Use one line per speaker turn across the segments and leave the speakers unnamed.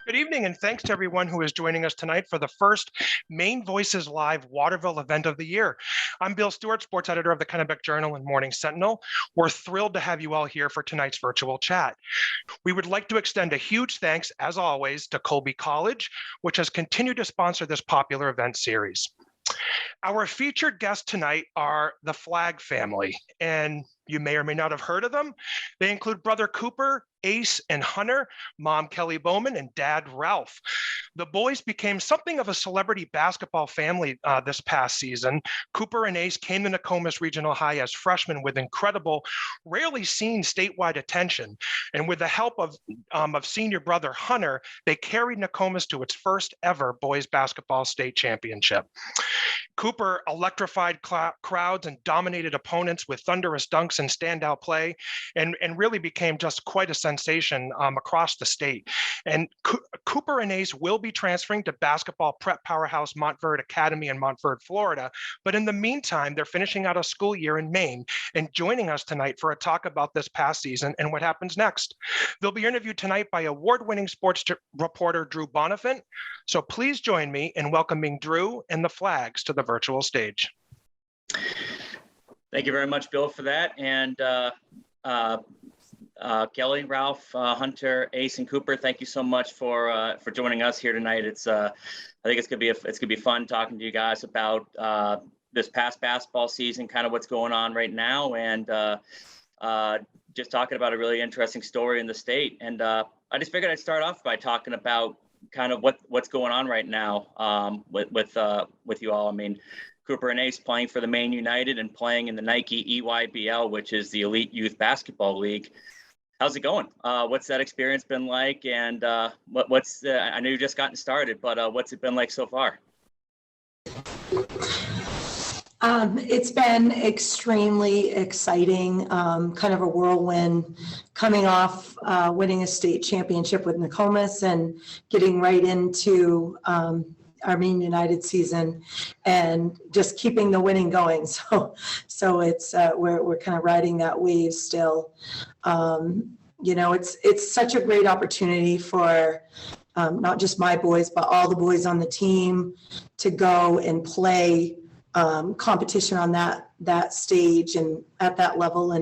Good evening, and thanks to everyone who is joining us tonight for the first Maine Voices Live-Waterville event of the year. I'm Bill Stewart, sports editor of the Kennebec Journal and Morning Sentinel. We're thrilled to have you all here for tonight's virtual chat. We would like to extend a huge thanks, as always, to Colby College, which has continued to sponsor this popular event series. Our featured guests tonight are the Flagg family, and you may or may not have heard of them. They include brother Cooper, Ace, and Hunter, mom Kelly Bowman, and dad Ralph. The boys became something of a celebrity basketball family this past season. Cooper and Ace came to Nokomis Regional High as freshmen with incredible, rarely seen statewide attention. And with the help of senior brother Hunter, they carried Nokomis to its first ever boys basketball state championship. Cooper electrified crowds and dominated opponents with thunderous dunks and standout play, and really became just quite a sensation across the state. And Cooper and Ace will be transferring to basketball prep powerhouse Montverde Academy in Montverde, Florida. But in the meantime, they're finishing out a school year in Maine and joining us tonight for a talk about this past season and what happens next. They'll be interviewed tonight by award-winning sports reporter Drew Bonifant. So please join me in welcoming Drew and the Flaggs to the virtual stage.
Thank you very much, Bill, for that. And Kelly, Ralph, Hunter, Ace, and Cooper, thank you so much for joining us here tonight. I think it's gonna be fun talking to you guys about this past basketball season, kind of what's going on right now, and just talking about a really interesting story in the state. And I just figured I'd start off by talking about kind of what's going on right now with you all. I mean, Cooper and Ace playing for the Maine United and playing in the Nike EYBL, which is the Elite Youth Basketball League. How's it going? What's that experience been like? And what's I know you've just gotten started, but what's it been like so far?
It's been extremely exciting, kind of a whirlwind, coming off winning a state championship with Nokomis and getting right into our Maine United season and just keeping the winning going. So it's we're kind of riding that wave still. It's such a great opportunity for not just my boys, but all the boys on the team to go and play competition on that stage and at that level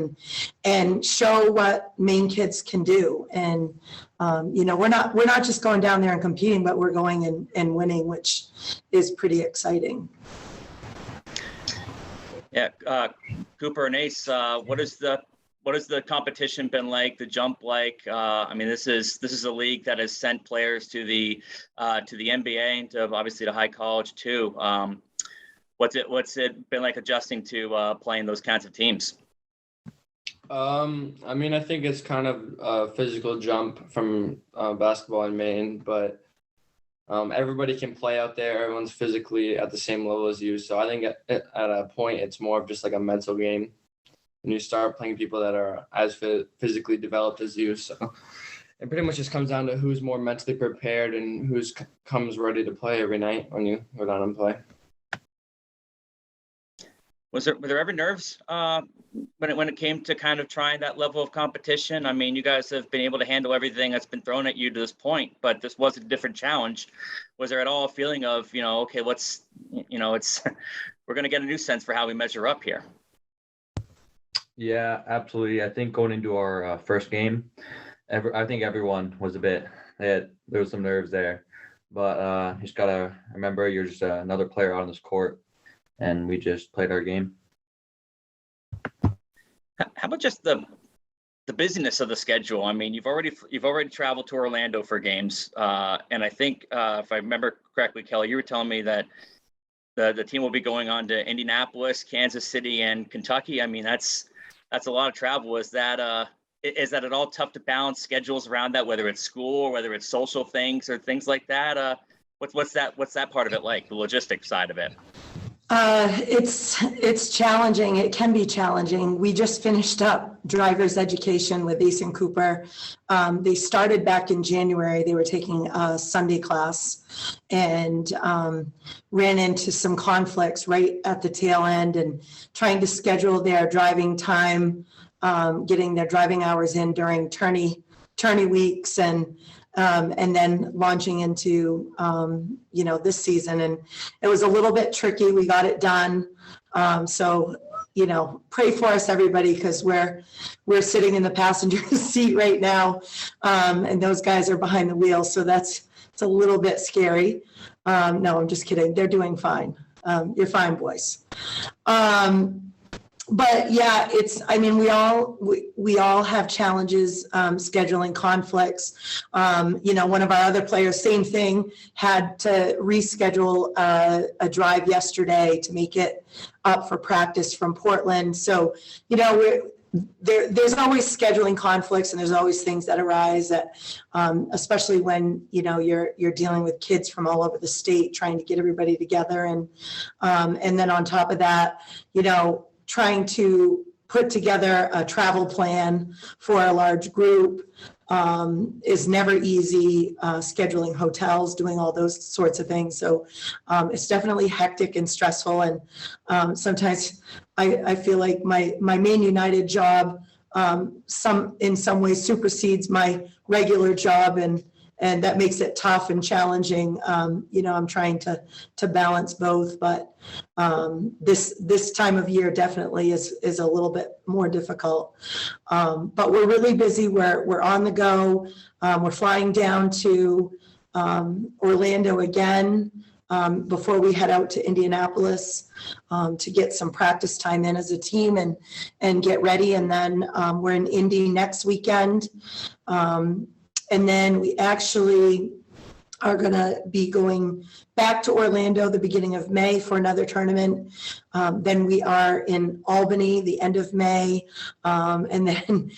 and show what Maine kids can do. And we're not just going down there and competing, but we're going and winning, which is pretty exciting.
Yeah, Cooper and Ace, what has the competition been like? The jump like? I mean, this is a league that has sent players to the NBA and to obviously to high college too. What's it been like adjusting to playing those kinds of teams?
I mean, I think it's kind of a physical jump from basketball in Maine, but everybody can play out there. Everyone's physically at the same level as you. So I think at a point, it's more of just like a mental game. When you start playing people that are as physically developed as you. So it pretty much just comes down to who's more mentally prepared and who's comes ready to play every night when you go down and play.
Were there ever nerves when it came to kind of trying that level of competition? I mean, you guys have been able to handle everything that's been thrown at you to this point, but this was a different challenge. Was there at all a feeling of, okay, we're going to get a new sense for how we measure up here?
Yeah, absolutely. I think going into our first game, I think everyone was there was some nerves there, but you just got to remember you're just another player out on this court. And we just played our game.
How about just the busyness of the schedule? I mean, you've already traveled to Orlando for games, and I think if I remember correctly, Kelly, you were telling me that the team will be going on to Indianapolis, Kansas City, and Kentucky. I mean, that's a lot of travel. Is that at all tough to balance schedules around that, whether it's school or whether it's social things or things like that? What's that part of it like, the logistics side of it?
It's challenging. It can be challenging. We just finished up driver's education with Ace and Cooper. They started back in January. They were taking a Sunday class and ran into some conflicts right at the tail end and trying to schedule their driving time, getting their driving hours in during tourney weeks and and then launching into, this season. And it was a little bit tricky. We got it done. So, pray for us, everybody, because we're sitting in the passenger seat right now, and those guys are behind the wheel. So it's a little bit scary. No, I'm just kidding. They're doing fine. You're fine, boys. But yeah, we all have challenges, scheduling conflicts. One of our other players, same thing, had to reschedule a drive yesterday to make it up for practice from Portland. So, there's always scheduling conflicts, and there's always things that arise that, especially when, you're dealing with kids from all over the state, trying to get everybody together. And then on top of that, trying to put together a travel plan for a large group is never easy. Scheduling hotels, doing all those sorts of things. So it's definitely hectic and stressful. And sometimes I feel like my Maine United job in some ways supersedes my regular job, and that makes it tough and challenging. I'm trying to balance both, but this time of year definitely is a little bit more difficult. But we're really busy. We're on the go. We're flying down to Orlando again before we head out to Indianapolis to get some practice time in as a team and get ready. And then we're in Indy next weekend. And then we actually are going to be going back to Orlando the beginning of May for another tournament. Then we are in Albany the end of May, and then,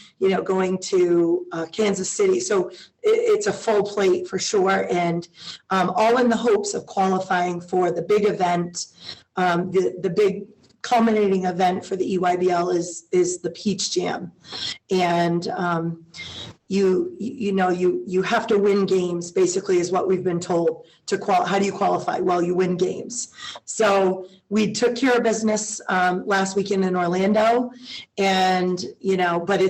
going to Kansas City. So it's a full plate for sure, and all in the hopes of qualifying for the big event, the big culminating event for the EYBL is the Peach Jam. And you have to win games, basically, is what we've been told. How do you qualify? Well, you win games. So we took care of business last weekend in Orlando, and but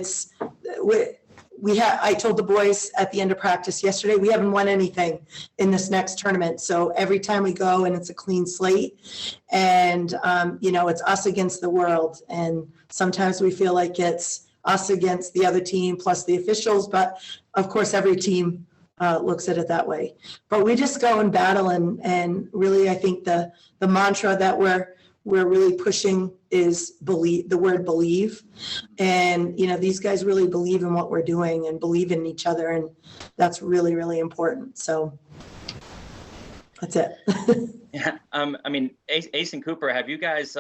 I told the boys at the end of practice yesterday, we haven't won anything in this next tournament. So every time we go, and it's a clean slate, and it's us against the world. And sometimes we feel like it's us against the other team plus the officials, but of course every team looks at it that way. But we just go and battle, and really I think the mantra that we're really pushing is believe, the word believe. And these guys really believe in what we're doing and believe in each other, and that's really, really important. So that's it.
Yeah, Ace and Cooper, have you guys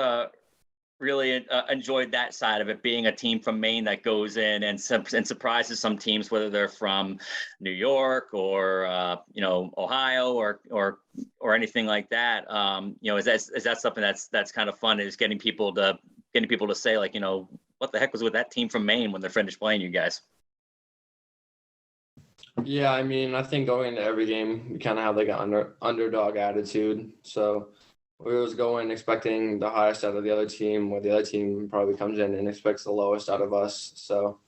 really enjoyed that side of it, being a team from Maine that goes in and surprises some teams, whether they're from New York or Ohio or anything like that? Is that something that's kind of fun? Is getting people to say, like, what the heck was with that team from Maine when they're finished playing you guys?
Yeah, I think going into every game, we kind of have like an underdog attitude. So we was going expecting the highest out of the other team, where the other team probably comes in and expects the lowest out of us. So,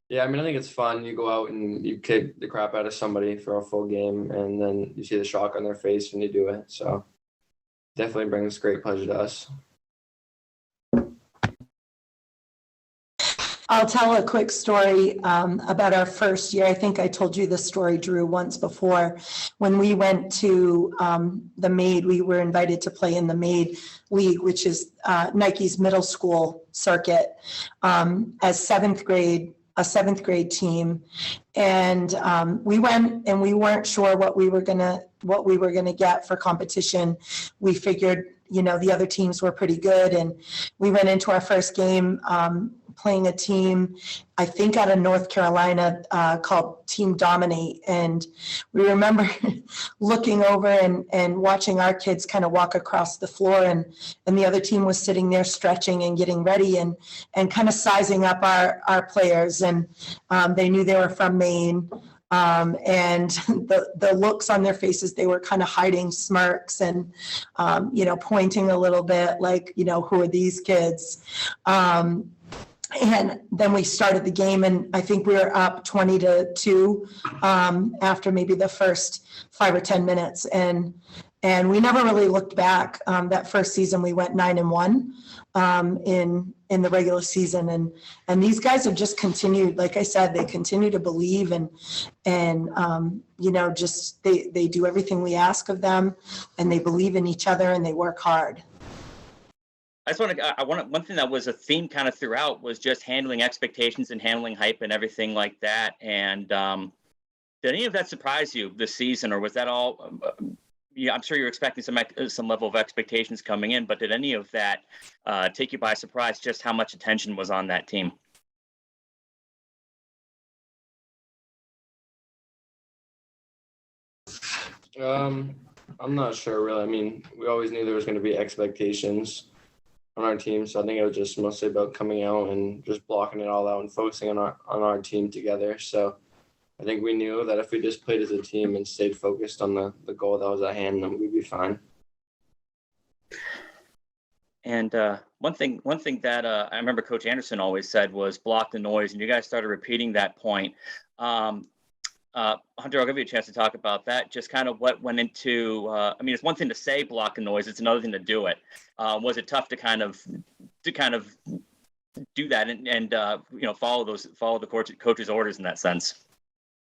yeah, I think it's fun. You go out and you kick the crap out of somebody for a full game, and then you see the shock on their face when you do it. So, definitely brings great pleasure to us.
I'll tell a quick story about our first year. I think I told you this story, Drew, once before. When we went to the MAID, we were invited to play in the MAID League, which is Nike's middle school circuit, as a seventh grade team. And we went, and we weren't sure what we were gonna get for competition. We figured, the other teams were pretty good, and we went into our first game playing a team, I think out of North Carolina, called Team Dominate. And we remember looking over and watching our kids kind of walk across the floor, and the other team was sitting there stretching and getting ready and kind of sizing up our players. And they knew they were from Maine. And the looks on their faces, they were kind of hiding smirks and, pointing a little bit like, who are these kids? And then we started the game, and I think we were up 20-2 after maybe the first 5 or 10 minutes. And we never really looked back. That first season, we went 9-1 in the regular season. And these guys have just continued, like I said, they continue to believe and just they do everything we ask of them, and they believe in each other, and they work hard.
One thing that was a theme kind of throughout was just handling expectations and handling hype and everything like that. And did any of that surprise you this season, or was that all? I'm sure you're expecting some level of expectations coming in, but did any of that take you by surprise? Just how much attention was on that team?
I'm not sure really. I mean, we always knew there was going to be expectations on our team, so I think it was just mostly about coming out and just blocking it all out and focusing on our team together. So I think we knew that if we just played as a team and stayed focused on the goal that was at hand, then we'd be fine.
And one thing that I remember Coach Anderson always said was block the noise, and you guys started repeating that point. Hunter, I'll give you a chance to talk about that. Just kind of what went into. It's one thing to say block the noise; it's another thing to do it. Was it tough to kind of do that and follow the coach's orders in that sense?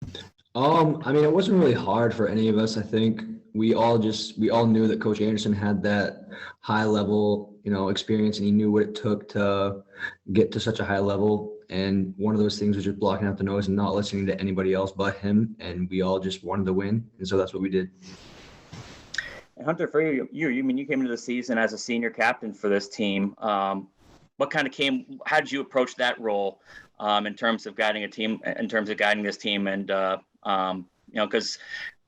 It wasn't really hard for any of us. I think we all knew that Coach Anderson had that high level, experience, and he knew what it took to get to such a high level. And one of those things was just blocking out the noise and not listening to anybody else but him. And we all just wanted to win. And so that's what we did.
And Hunter, for you came into the season as a senior captain for this team. How did you approach that role in terms of guiding this team? And, because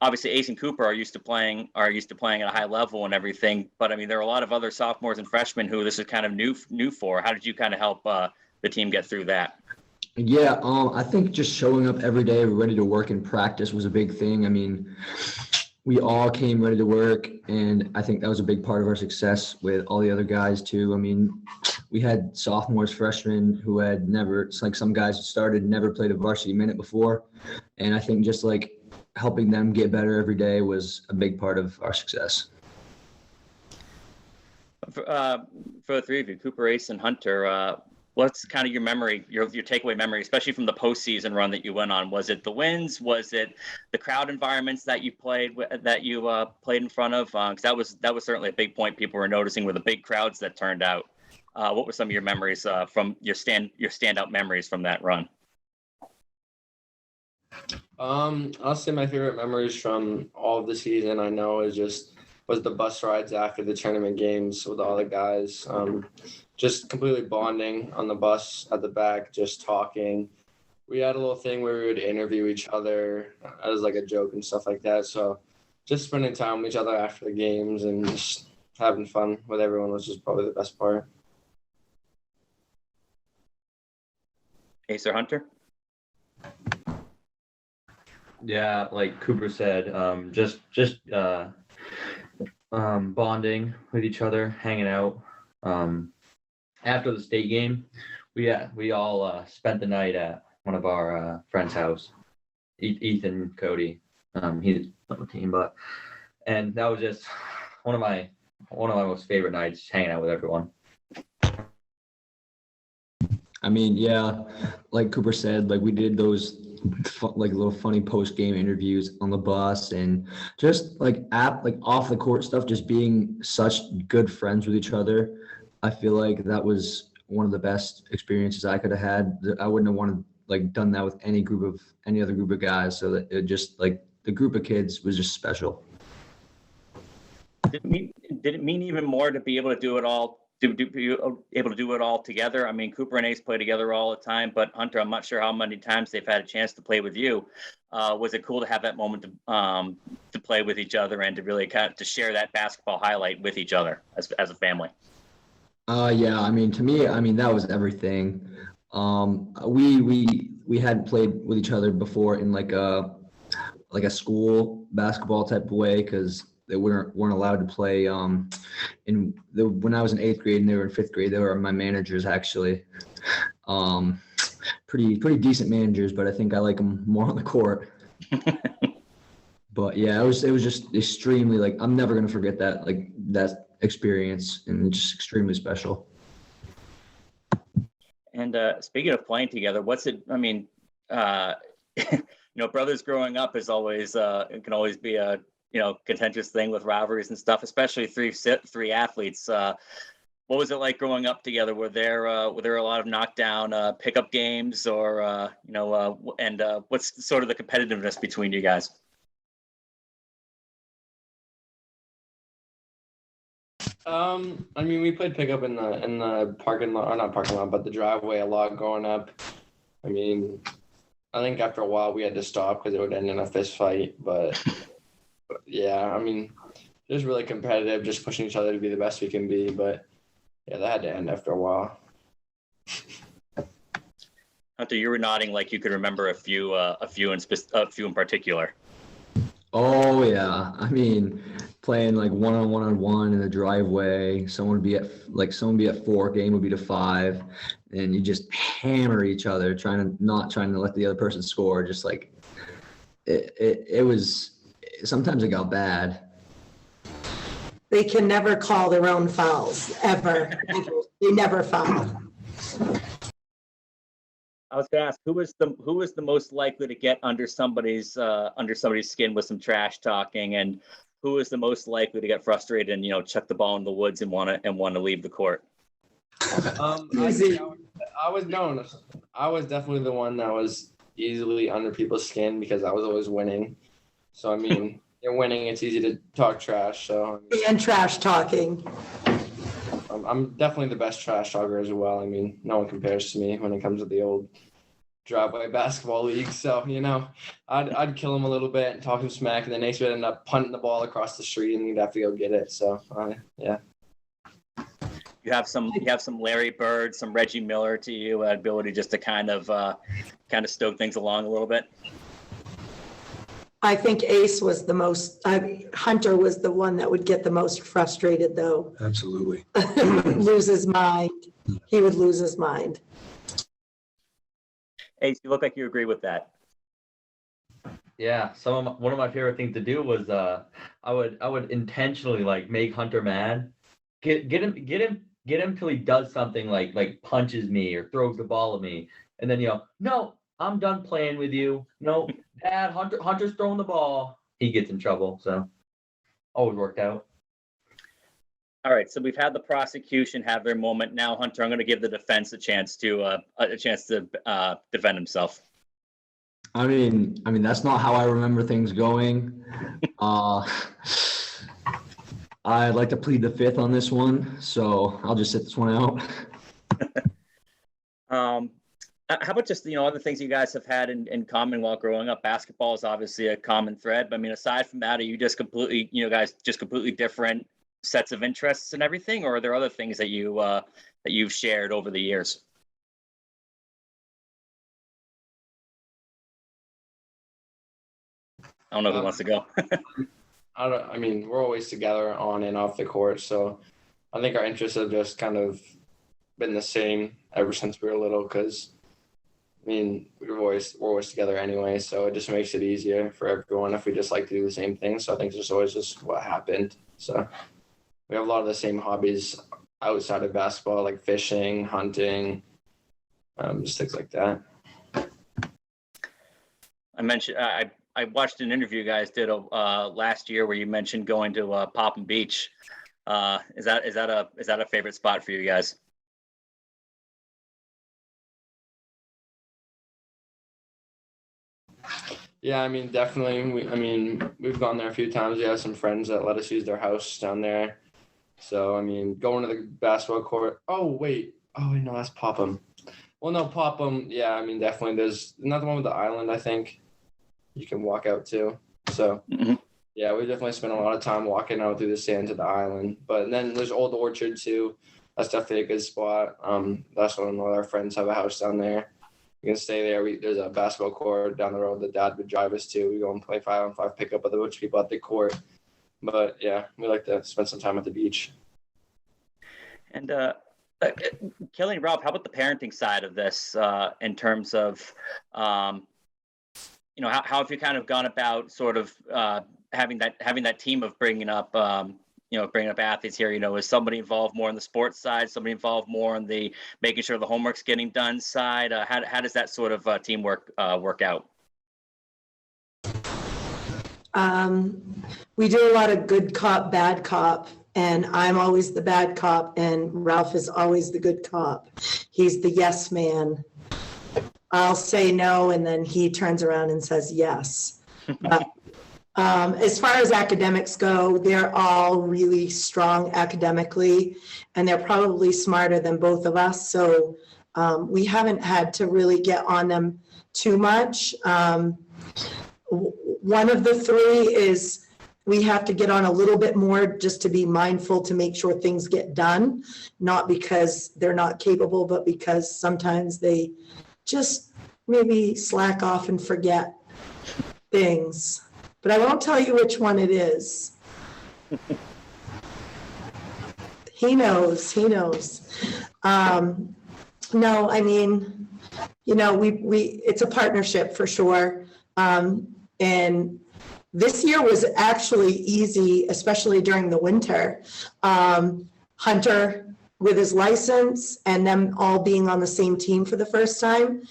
obviously Ace and Cooper are used to playing at a high level and everything. But there are a lot of other sophomores and freshmen who this is kind of new for. How did you kind of help the team get through that?
Yeah, I think just showing up every day, ready to work and practice was a big thing. We all came ready to work, and I think that was a big part of our success with all the other guys too. We had sophomores, freshmen who had never, some guys started, never played a varsity minute before. And I think just helping them get better every day was a big part of our success.
For the three of you, Cooper, Ace, and Hunter, what's kind of your memory, your takeaway memory, especially from the postseason run that you went on? Was it the wins? Was it the crowd environments that you played in front of? Because that was certainly a big point people were noticing with the big crowds that turned out. What were some of your memories from your standout memories from that run?
I'll say my favorite memories from all of the season was the bus rides after the tournament games with all the guys. Just completely bonding on the bus at the back, just talking. We had a little thing where we would interview each other as a joke and stuff like that. So just spending time with each other after the games and just having fun with everyone was just probably the best part.
Ace or Hunter?
Yeah, like Cooper said, just bonding with each other, hanging out. After the state game, we all spent the night at one of our friends' house. Ethan Cody, he's on the team, and that was just one of my most favorite nights, hanging out with everyone.
Yeah, like Cooper said, we did those little funny post-game interviews on the bus, and just off the court stuff, just being such good friends with each other. I feel like that was one of the best experiences I could have had. I wouldn't have wanted done that with any other group of guys. So that it just the group of kids was just special.
Did it mean even more to be able to do it all? Able to do it all together? Cooper and Ace play together all the time, but Hunter, I'm not sure how many times they've had a chance to play with you. Was it cool to have that moment to play with each other and to really to share that basketball highlight with each other as a family?
Yeah, to me, that was everything. We hadn't played with each other before in a school basketball type of way, because they weren't allowed to play. When I was in 8th grade and they were in 5th grade, they were my managers actually. Pretty decent managers, but I think I like them more on the court. But yeah, it was just extremely, like, I'm never gonna forget that experience, and it's just extremely special.
And speaking of playing together, what's it? I mean, brothers growing up is always it can always be a contentious thing with rivalries and stuff, especially three athletes. What was it like growing up together? Were there a lot of knockdown pickup games, or and what's sort of the competitiveness between you guys?
I mean, we played pickup in the parking lot, or not parking lot, but the driveway a lot growing up. I mean, I think after a while we had to stop because it would end in a fist fight. But yeah, I mean, just really competitive, just pushing each other to be the best we can be. But yeah, that had to end after a while.
Hunter, you were nodding like you could remember a few in particular.
Oh yeah, I mean, playing like one-on-one in the driveway. Someone would be at 4, game would be to 5, and you just hammer each other, not trying to let the other person score. Just like it was. Sometimes it got bad.
They can never call their own fouls ever. They never foul.
I was going to ask, who was the most likely to get under somebody's skin with some trash talking, and who was the most likely to get frustrated and chuck the ball in the woods and want to leave the court?
I was definitely the one that was easily under people's skin because I was always winning. So I mean, you're winning, it's easy to talk trash. So
and trash talking.
I'm definitely the best trash talker as well. I mean, no one compares to me when it comes to the old driveway basketball league. So, I'd kill him a little bit and talk him smack, and then Naysmith would end up punting the ball across the street and he'd have to go get it. So, yeah.
You have some Larry Bird, some Reggie Miller to you, ability just to kind of stoke things along a little bit.
I think Ace was Hunter was the one that would get the most frustrated, though.
Absolutely.
Lose his mind. He would lose his mind.
Ace, you look like you agree with that.
Yeah, one of my favorite things to do was I would intentionally like make Hunter mad, get him till he does something like punches me or throws the ball at me, and then no, I'm done playing with you. No, Dad, Hunter's throwing the ball. He gets in trouble, so always worked out.
All right, so we've had the prosecution have their moment. Now, Hunter, I'm going to give the defense a chance to defend himself.
I mean, that's not how I remember things going. I'd like to plead the fifth on this one, so I'll just sit this one out.
How about just other things you guys have had in common while growing up? Basketball is obviously a common thread, but I mean, aside from that, are you just completely different sets of interests and everything, or are there other things that you've shared over the years? I don't know who wants to go.
I mean, we're always together on and off the court, so I think our interests have just kind of been the same ever since we were little. Because I mean, we're always together anyway, so it just makes it easier for everyone if we just like to do the same thing. So I think it's always just what happened. So we have a lot of the same hobbies outside of basketball, like fishing, hunting, just things like that.
I watched an interview you guys did last year where you mentioned going to Popham Beach. Is that a favorite spot for you guys?
Yeah, I mean, definitely. We've gone there a few times. We have some friends that let us use their house down there. So, I mean, going to the basketball court. Oh, wait, no, that's Popham. Well, no, Popham. Yeah, I mean, definitely. There's not the one with the island, I think. You can walk out to. So, Yeah, we definitely spent a lot of time walking out through the sand to the island. But then there's Old Orchard too. That's definitely a good spot. That's when all our friends have a house down there. You can stay there. There's a basketball court down the road that Dad would drive us to. We go and play 5-on-5 pickup with a bunch of people at the court. But yeah, we like to spend some time at the beach.
And Kelly and Ralph, how about the parenting side of this in terms of, how have you kind of gone about sort of having that team of bringing up athletes here? Is somebody involved more on the sports side, somebody involved more on the making sure the homework's getting done side? How does that sort of teamwork work out?
We do a lot of good cop, bad cop, and I'm always the bad cop, and Ralph is always the good cop. He's the yes man. I'll say no, and then he turns around and says yes. But, as far as academics go, they're all really strong academically, and they're probably smarter than both of us. So we haven't had to really get on them too much. One of the three is we have to get on a little bit more just to be mindful to make sure things get done, not because they're not capable, but because sometimes they just maybe slack off and forget things. But I won't tell you which one it is. He knows. No, I mean, it's a partnership for sure. And this year was actually easy, especially during the winter. Hunter with his license and them all being on the same team for the first time.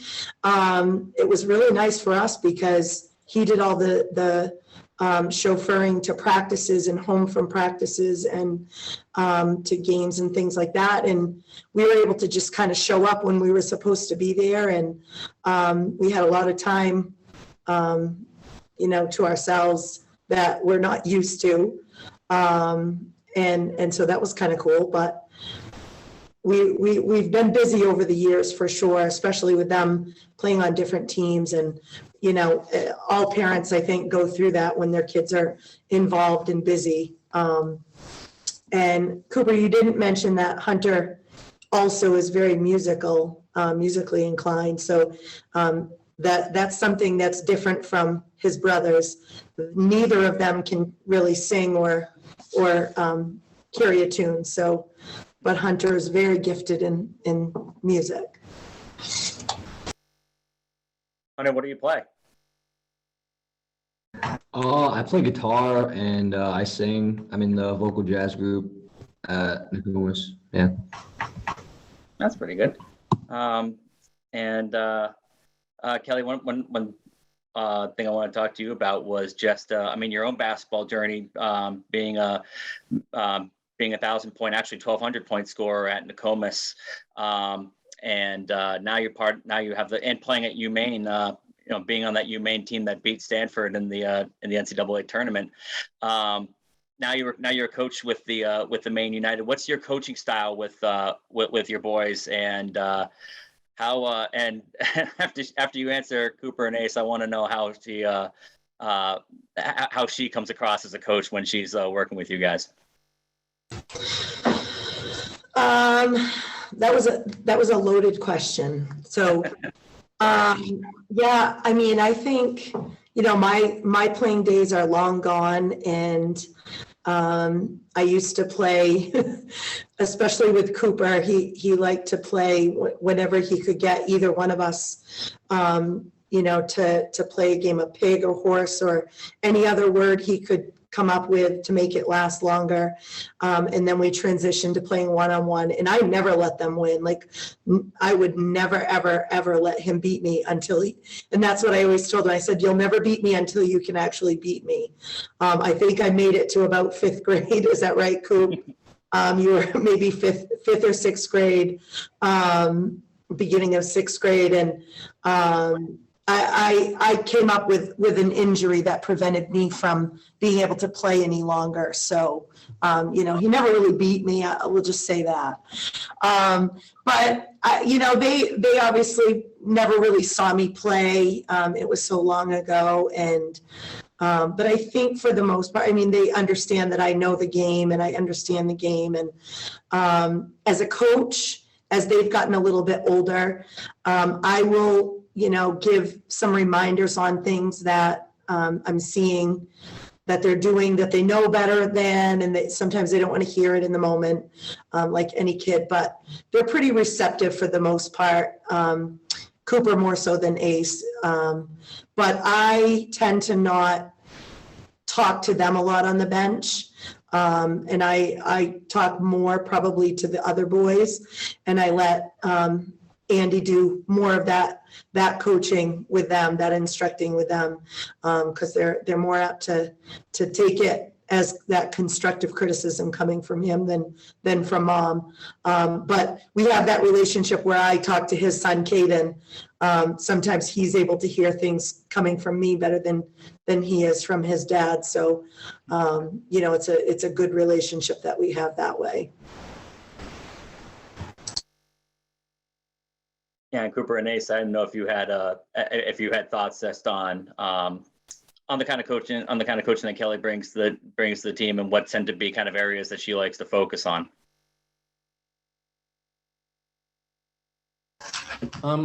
It was really nice for us because he did all the chauffeuring to practices and home from practices and to games and things like that. And we were able to just kind of show up when we were supposed to be there. And we had a lot of time, to ourselves that we're not used to. And so that was kind of cool, but we've been busy over the years for sure, especially with them playing on different teams. And, all parents, I think, go through that when their kids are involved and busy. And Cooper, you didn't mention that Hunter also is very musically inclined. So that's something that's different from his brothers. Neither of them can really sing or carry a tune. So, but Hunter is very gifted in music.
Hunter, what do you play?
I play guitar and I sing. I'm in the vocal jazz group at Nokomis. Yeah.
That's pretty good. Kelly, one thing I want to talk to you about was just, your own basketball journey, being a 1,000-point, actually 1,200-point scorer at Nokomis, and now you have and playing at UMaine, being on that UMaine team that beat Stanford in the NCAA tournament. Now you're a coach with the Maine United. What's your coaching style with your boys, and how and after you answer Cooper and Ace, I want to know how she comes across as a coach when she's working with you guys.
That was a loaded question. So yeah, I think my playing days are long gone, and I used to play, especially with Cooper. He liked to play whenever he could get either one of us, to play a game of pig or horse or any other word he could come up with to make it last longer. And then we transitioned to playing one-on-one, and I never let them win. Like, I would never, ever, ever let him beat me and that's what I always told him. I said, you'll never beat me until you can actually beat me. I think I made it to about 5th grade. Is that right, Coop? You were maybe fifth or 6th grade, beginning of 6th grade. And I came up with an injury that prevented me from being able to play any longer. So, he never really beat me. I will just say that. But they obviously never really saw me play. It was so long ago. And, but I think for the most part, they understand that I know the game and I understand the game. And as a coach, as they've gotten a little bit older, I will give some reminders on things that I'm seeing that they're doing that they know better than, and sometimes they don't want to hear it in the moment, like any kid, but they're pretty receptive for the most part. Cooper more so than Ace. But I tend to not talk to them a lot on the bench. And I talk more probably to the other boys, and I let Andy do more of that coaching with them, that instructing with them, because they're more apt to take it as that constructive criticism coming from him than from mom. But we have that relationship where I talk to his son, Caden. Sometimes he's able to hear things coming from me better than he is from his dad. So, it's a good relationship that we have that way.
Yeah, and Cooper and Ace, I didn't know if you had thoughts just on the kind of coaching that Kelly brings to the team, and what tend to be kind of areas that she likes to focus on.
I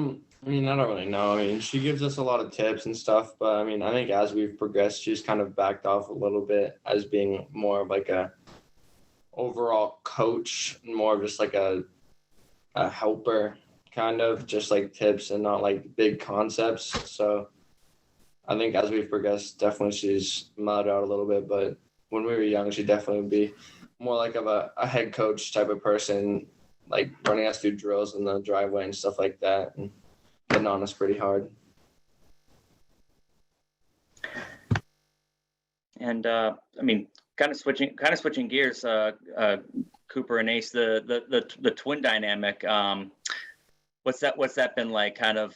mean, I don't really know. I mean, she gives us a lot of tips and stuff, but I mean, I think as we've progressed, she's kind of backed off a little bit as being more of like a overall coach, more of just like a helper, kind of just like tips and not like big concepts. So I think as we've progressed, definitely she's mellowed out a little bit, but when we were young, she definitely would be more like of a head coach type of person, like running us through drills in the driveway and stuff like that, and getting on us pretty hard. And
I mean, kind of switching gears, Cooper and Ace, the twin dynamic. What's that been like, kind of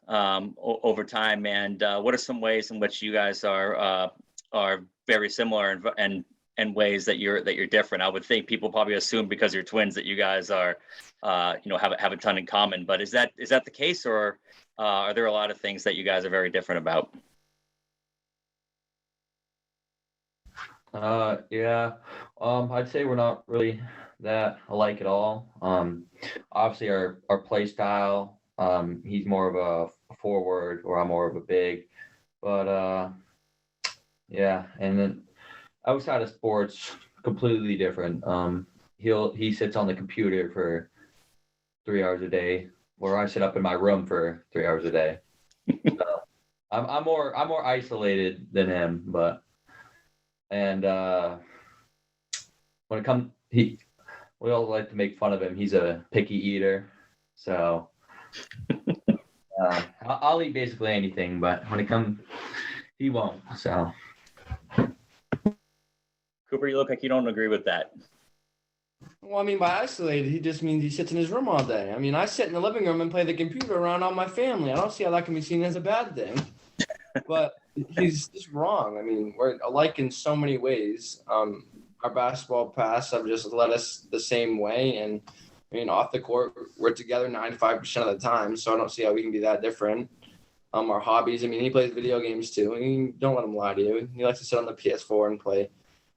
over time? And what are some ways in which you guys are very similar and ways that you're different? I would think people probably assume because you're twins that you guys are have a ton in common. But is that the case, or are there a lot of things that you guys are very different about?
Yeah. I'd say we're not really that alike at all. Obviously our play style, he's more of a forward, or I'm more of a big, but yeah. And then outside of sports, completely different. He sits on the computer for 3 hours a day, where I sit up in my room for 3 hours a day. So I'm more isolated than him, but when it comes, we all like to make fun of him. He's a picky eater, so I'll eat basically anything, but when it comes, he won't. So,
Cooper, you look like you don't agree with that.
Well, I mean, by isolated, he just means he sits in his room all day. I mean, I sit in the living room and play the computer around all my family. I don't see how that can be seen as a bad thing. But he's just wrong. I mean, we're alike in so many ways. Our basketball paths have just led us the same way. And, I mean, off the court, we're together 95% of the time. So I don't see how we can be that different. Our hobbies, I mean, he plays video games too. I mean, don't let him lie to you. He likes to sit on the PS4 and play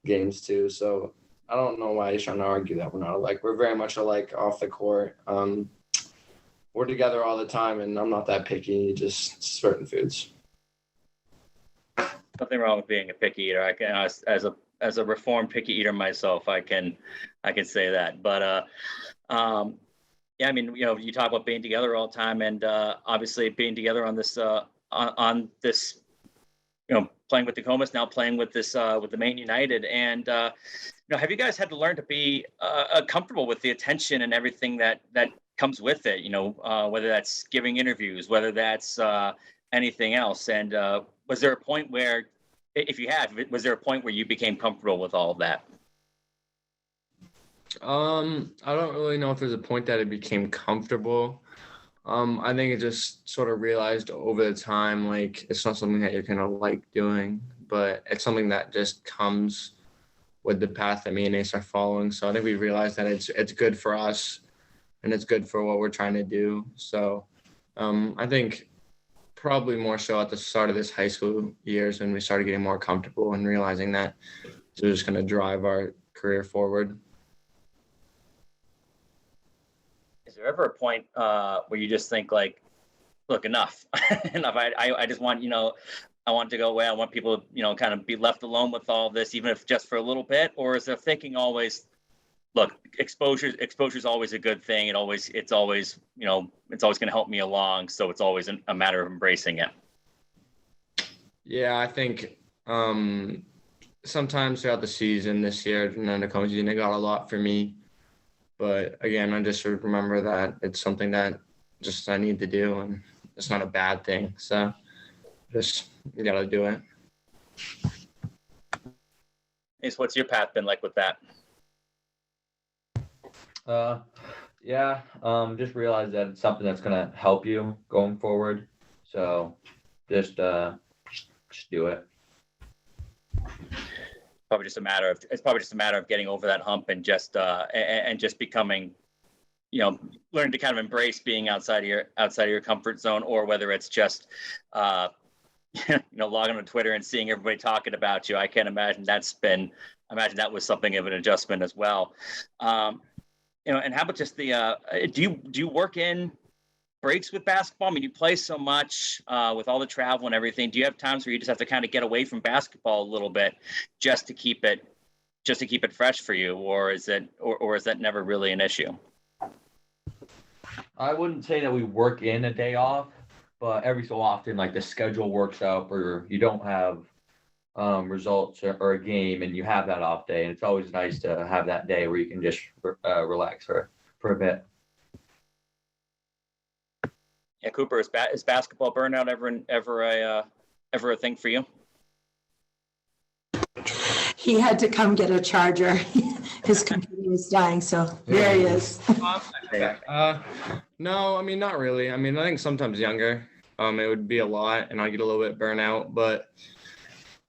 games too. So I don't know why he's trying to argue that we're not alike. We're very much alike off the court. We're together all the time, and I'm not that picky, just certain foods.
Nothing wrong with being a picky eater. I can, as a reformed picky eater myself, I can say that. But yeah, I mean, you talk about being together all the time, and obviously being together on this on this, playing with Nokomis, now playing with this with the Maine United, and have you guys had to learn to be comfortable with the attention and everything that comes with it? Whether that's giving interviews, whether that's anything else, and was there a point where, if you had, was there a point where you became comfortable with all of that?
I don't really know if there's a point that it became comfortable. I think it just sort of realized over the time, like, it's not something that you're gonna like doing, but it's something that just comes with the path that me and Ace are following. So I think we realized that it's good for us, and it's good for what we're trying to do. So I think probably more so at the start of this high school years, when we started getting more comfortable and realizing that it's just going to drive our career forward.
Is there ever a point where you just think, like, look, enough, enough? I just want, to go away. I want people to, you know, kind of be left alone with all this, even if just for a little bit? Or is there thinking always, look, exposure is always a good thing. It's always, you know, it's always going to help me along. So it's always a matter of embracing it.
Yeah, I think sometimes throughout the season this year, Nokomis Regional got a lot for me. But again, I just sort of remember that it's something that just I need to do, and it's not a bad thing. So just you got to do it.
Ace, what's your path been like with that?
Just realize that it's something that's gonna help you going forward. So just do it.
It's probably just a matter of getting over that hump and just becoming, you know, learning to kind of embrace being outside of your comfort zone, or whether it's just you know, logging on Twitter and seeing everybody talking about you. I can't imagine that was something of an adjustment as well. You know, and how about just the do you work in breaks with basketball? I mean, you play so much with all the travel and everything. Do you have times where you just have to kind of get away from basketball a little bit just to keep it fresh for you, or is that never really an issue?
I wouldn't say that we work in a day off, but every so often, like the schedule works out where you don't have results or a game and you have that off day, and it's always nice to have that day where you can just relax for a bit.
Yeah, Cooper, is basketball burnout ever a thing for you?
He had to come get a charger. His computer was dying, so there he is.
No, I mean, not really. I mean, I think sometimes younger, it would be a lot and I get a little bit burnout, but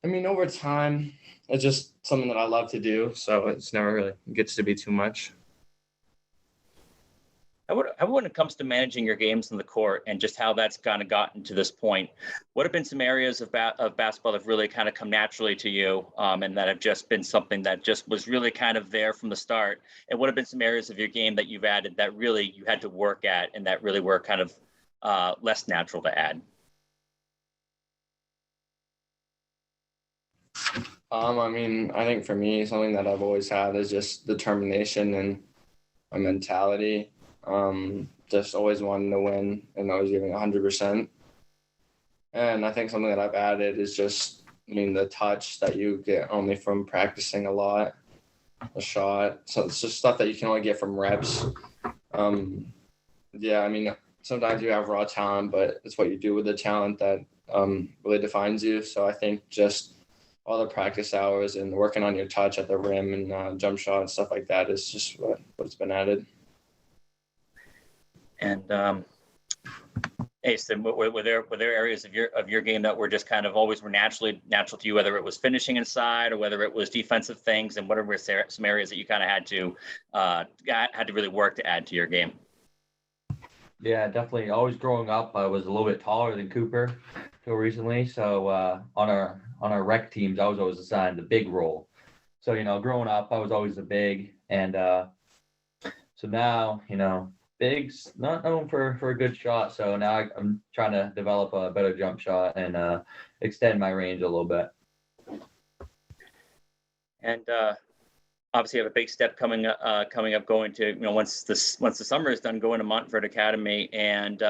I mean, over time, it's just something that I love to do. So it's never really gets to be too much.
When it comes to managing your games in the court and just how that's kind of gotten to this point, what have been some areas of basketball that have really kind of come naturally to you, and that have just been something that just was really kind of there from the start? And what have been some areas of your game that you've added that really you had to work at and that really were kind of less natural to add?
I mean, I think for me, something that I've always had is just determination and a mentality. Just always wanting to win and always giving 100%. And I think something that I've added is just, I mean, the touch that you get only from practicing a lot, a shot. So it's just stuff that you can only get from reps. Yeah, I mean, sometimes you have raw talent, but it's what you do with the talent that really defines you. So I think just all the practice hours and working on your touch at the rim and jump shot and stuff like that is just what's been added.
And Ace, were there areas of your game that were just kind of always were natural to you, whether it was finishing inside or whether it was defensive things, and what were some areas that you kind of had to really work to add to your game?
Yeah, definitely. Always growing up, I was a little bit taller than Cooper until recently. So on our rec teams, I was always assigned the big role. So, you know, growing up, I was always the big. And so now, you know, big's not known for a good shot. So now I'm trying to develop a better jump shot and extend my range a little bit.
And obviously, you have a big step coming up, going to, you know, once the summer is done, going to Montford Academy, and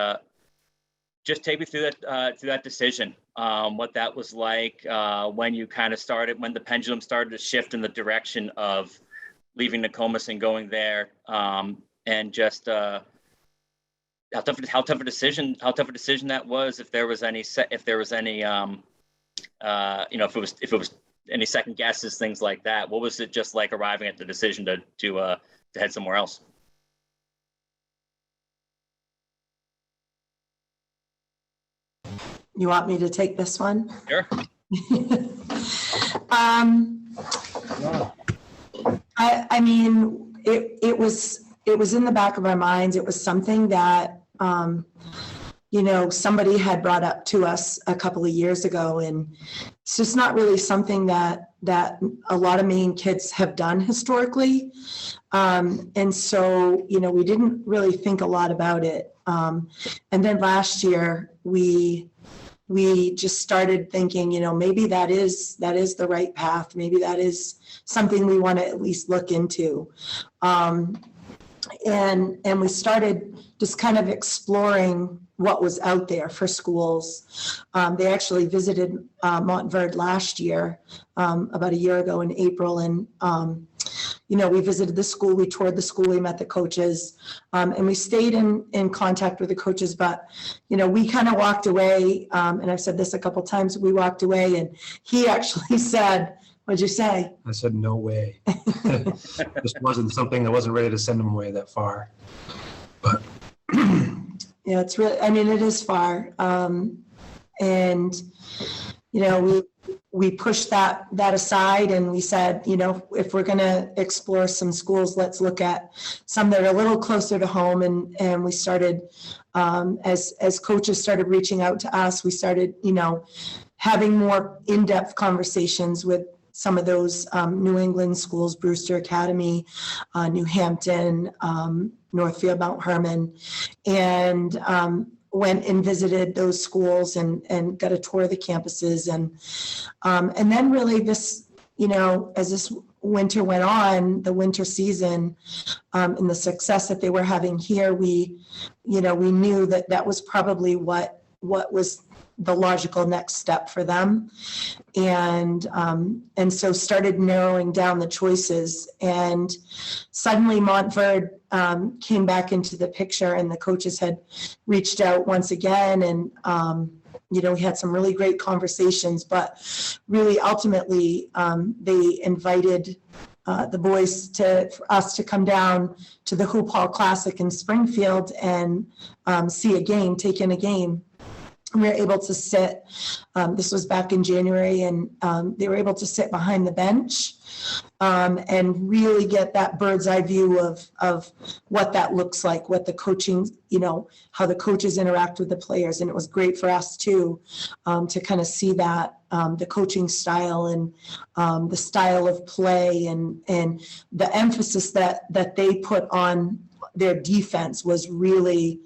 just take me through that decision, what that was like when you kind of started, when the pendulum started to shift in the direction of leaving Nokomis and going there, and just how tough a decision that was, if there was any any second guesses, things like that. What was it just like arriving at the decision to head somewhere else?
You want me to take this one?
Sure.
I mean, it was in the back of our minds. It was something that, you know, somebody had brought up to us a couple of years ago, and it's just not really something that a lot of Maine kids have done historically. And so, you know, we didn't really think a lot about it. And then last year we we just started thinking, maybe that is the right path. Maybe that is something we want to at least look into. And we started just kind of exploring what was out there for schools. They actually visited Montverde last year, about a year ago in April, and we visited the school, we toured the school, we met the coaches, and we stayed in contact with the coaches, but we kind of walked away, and I've said this a couple times, we walked away and he actually said, "What'd you say?"
I said, "No way." This wasn't something, I wasn't ready to send them away that far. But
yeah, it's really, it is far. And, we pushed that aside, and we said, if we're going to explore some schools, let's look at some that are a little closer to home. And we started, as coaches started reaching out to us, we started, having more in-depth conversations with some of those New England schools, Brewster Academy, New Hampton, Northfield, Mount Herman, and went and visited those schools and got a tour of the campuses. And then really this, as this winter went on, the winter season, and the success that they were having here, we knew that was probably what was the logical next step for them. And so started narrowing down the choices, and suddenly Montverde came back into the picture, and the coaches had reached out once again, and we had some really great conversations, but really ultimately they invited the boys for us to come down to the Hoop Hall Classic in Springfield and see a game, take in a game. We were able to sit, this was back in January, and they were able to sit behind the bench and really get that bird's eye view of what that looks like, what the coaching, how the coaches interact with the players. And it was great for us too, to kind of see that, the coaching style and the style of play and the emphasis that they put on their defense was really,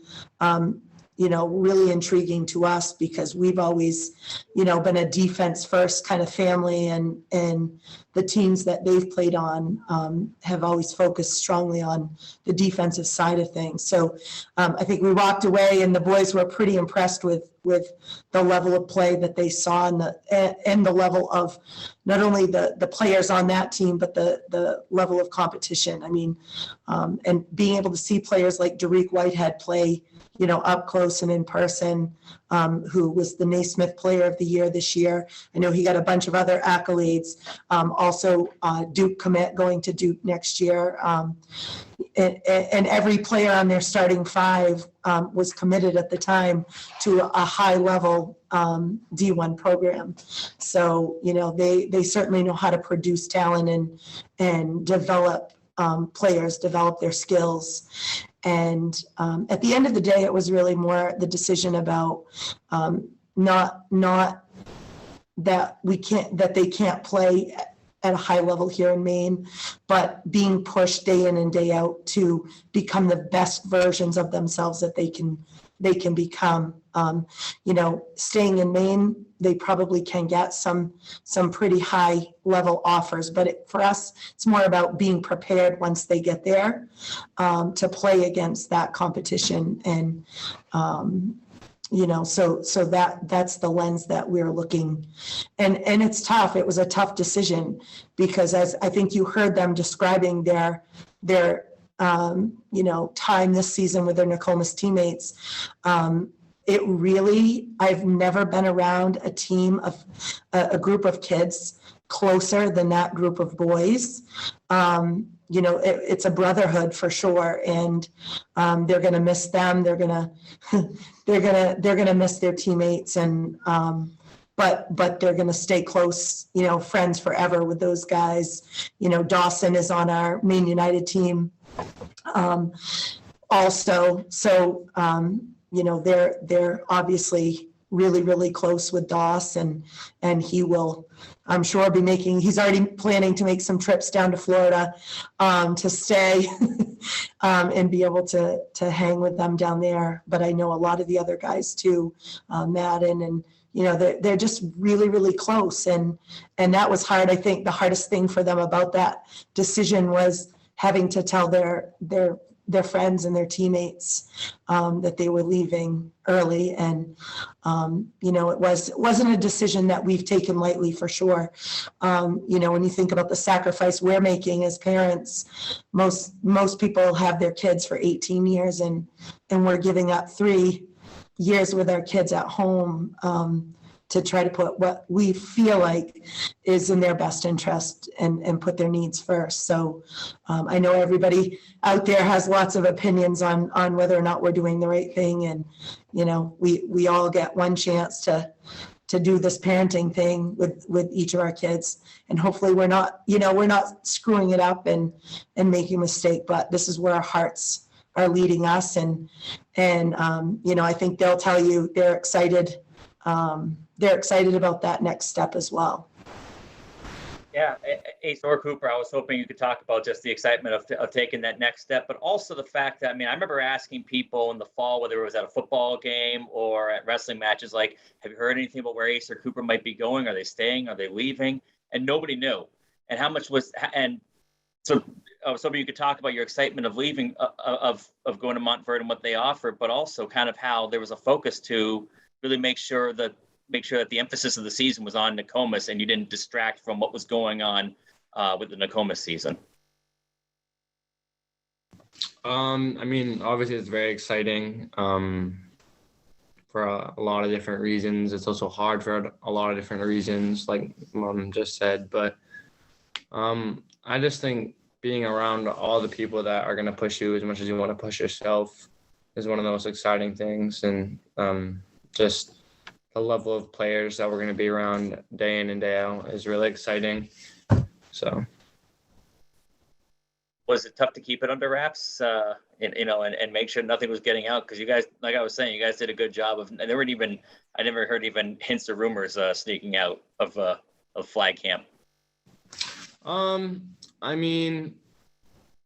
really intriguing to us, because we've always, been a defense first kind of family, and the teams that they've played on have always focused strongly on the defensive side of things. So I think we walked away and the boys were pretty impressed with the level of play that they saw, and the level of not only the players on that team, but the level of competition. And being able to see players like Derek Whitehead play, up close and in person, who was the Naysmith Player of the Year this year. I know he got a bunch of other accolades. Also, Duke commit, going to Duke next year. And every player on their starting five was committed at the time to a high-level D1 program. So, they certainly know how to produce talent and develop players, develop their skills. And at the end of the day, it was really more the decision about not that they can't play at a high level here in Maine, but being pushed day in and day out to become the best versions of themselves that they can become. Staying in Maine, they probably can get some pretty high level offers, but for us, it's more about being prepared once they get there to play against that competition. And so that's the lens that we're looking, and it's tough. It was a tough decision, because as I think you heard them describing their time this season with their Nokomis teammates, it really, I've never been around a team of a group of kids closer than that group of boys. It's a brotherhood for sure, and they're going to miss them. They're going to miss their teammates, and but they're going to stay close, friends forever with those guys. Dawson is on our Maine United team also. So, they're obviously really, really close with Doss, and he will, I'm sure, he's already planning to make some trips down to Florida to stay and be able to hang with them down there. But I know a lot of the other guys too, Madden and, they're just really, really close. And that was hard. I think the hardest thing for them about that decision was having to tell their friends and their teammates that they were leaving early. And, it wasn't a decision that we've taken lightly, for sure. When you think about the sacrifice we're making as parents, most people have their kids for 18 years and we're giving up 3 years with our kids at home to try to put what we feel like is in their best interest and put their needs first. So I know everybody out there has lots of opinions on whether or not we're doing the right thing. And, we all get one chance to do this parenting thing with each of our kids. And hopefully we're not screwing it up and making a mistake, but this is where our hearts are leading us. And I think they'll tell you they're excited. They're excited about that next step as well.
Yeah, Ace or Cooper, I was hoping you could talk about just the excitement of taking that next step, but also the fact that, I remember asking people in the fall, whether it was at a football game or at wrestling matches, like, have you heard anything about where Ace or Cooper might be going? Are they staying? Are they leaving? And nobody knew. And how much and so I was hoping you could talk about your excitement of leaving, of going to Montverde and what they offer, but also kind of how there was a focus to really make sure that the emphasis of the season was on Nokomis and you didn't distract from what was going on with the Nokomis season.
Obviously it's very exciting for a lot of different reasons. It's also hard for a lot of different reasons, like Mom just said. But I just think being around all the people that are going to push you as much as you want to push yourself is one of the most exciting things. And just the level of players that we're going to be around day in and day out is really exciting. So,
was it tough to keep it under wraps, and make sure nothing was getting out? Because you guys, like I was saying, you guys did a good job of. And I never heard even hints or rumors sneaking out of Flagg camp.
We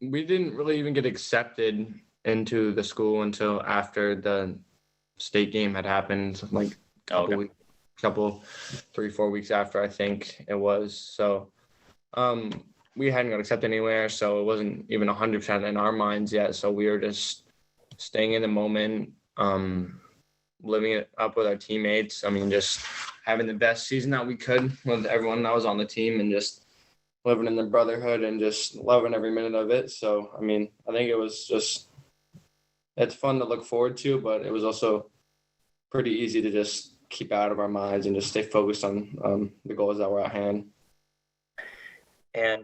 didn't really even get accepted into the school until after the state game had happened, like couple 3-4 weeks after, I think it was. So we hadn't got accepted anywhere, so it wasn't even 100% in our minds yet. So we were just staying in the moment, living it up with our teammates. Just having the best season that we could with everyone that was on the team and just living in the brotherhood and just loving every minute of it. So, I think it was just, it's fun to look forward to, but it was also pretty easy to just keep out of our minds and just stay focused on the goals that were at hand.
And